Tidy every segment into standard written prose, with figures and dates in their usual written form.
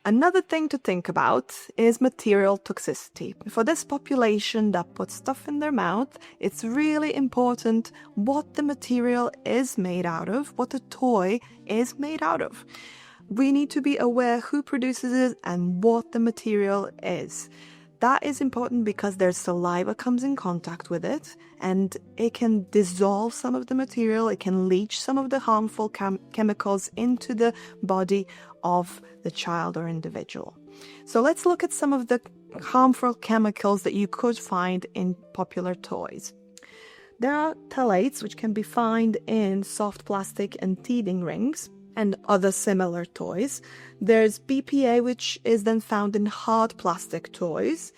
Another thing to think about is material toxicity. For this population that puts stuff in their mouth, it's really important what the material is made out of, what the toy is made out of. We need to be aware who produces it and what the material is. That is important because their saliva comes in contact with it and it can dissolve some of the material, it can leach some of the harmful chemicals into the body of the child or individual. So let's look at some of the harmful chemicals that you could find in popular toys. There are phthalates, which can be found in soft plastic and teething rings and other similar toys. There's BPA, which is then found in hard plastic toys.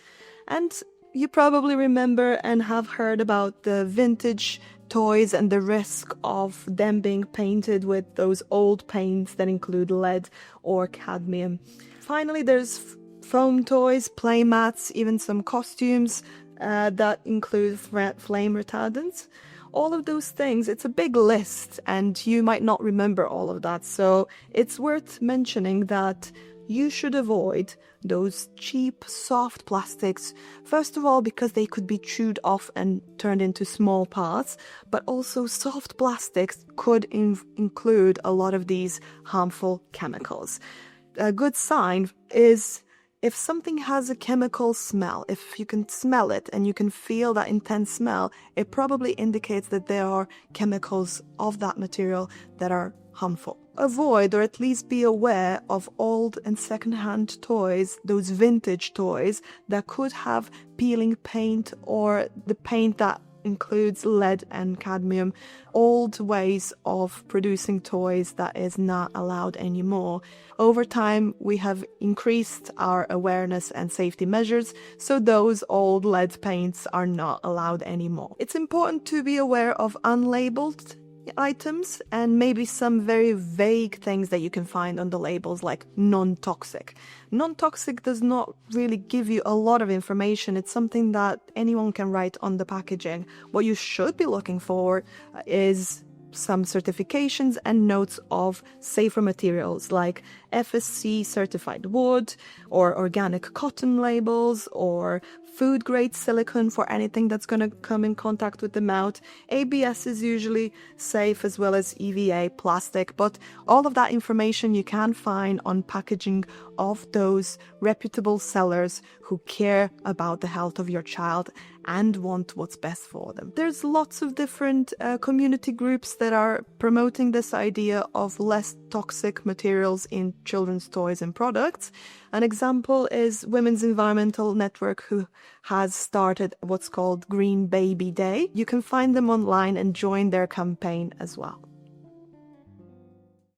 And you probably remember and have heard about the vintage toys and the risk of them being painted with those old paints that include lead or cadmium. Finally, there's foam toys, play mats, even some costumes that include flame retardants. All of those things, it's a big list and you might not remember all of that. So it's worth mentioning that you should avoid those cheap, soft plastics. First of all, because they could be chewed off and turned into small parts, but also soft plastics could include a lot of these harmful chemicals. A good sign is if something has a chemical smell, if you can smell it and you can feel that intense smell, it probably indicates that there are chemicals of that material that are harmful. Avoid or at least be aware of old and second-hand toys, those vintage toys that could have peeling paint or the paint that includes lead and cadmium, old ways of producing toys that is not allowed anymore. Over time, we have increased our awareness and safety measures, so those old lead paints are not allowed anymore. It's important to be aware of unlabeled items and maybe some very vague things that you can find on the labels, like non-toxic. Non-toxic does not really give you a lot of information. It's something that anyone can write on the packaging. What you should be looking for is some certifications and notes of safer materials like FSC certified wood or organic cotton labels or food grade silicone for anything that's going to come in contact with the mouth. ABS is usually safe, as well as EVA plastic, but all of that information you can find on packaging of those reputable sellers who care about the health of your child and want what's best for them. There's lots of different community groups that are promoting this idea of less toxic materials in children's toys and products. An example is Women's Environmental Network, who has started what's called Green Baby Day. You can find them online and join their campaign as well.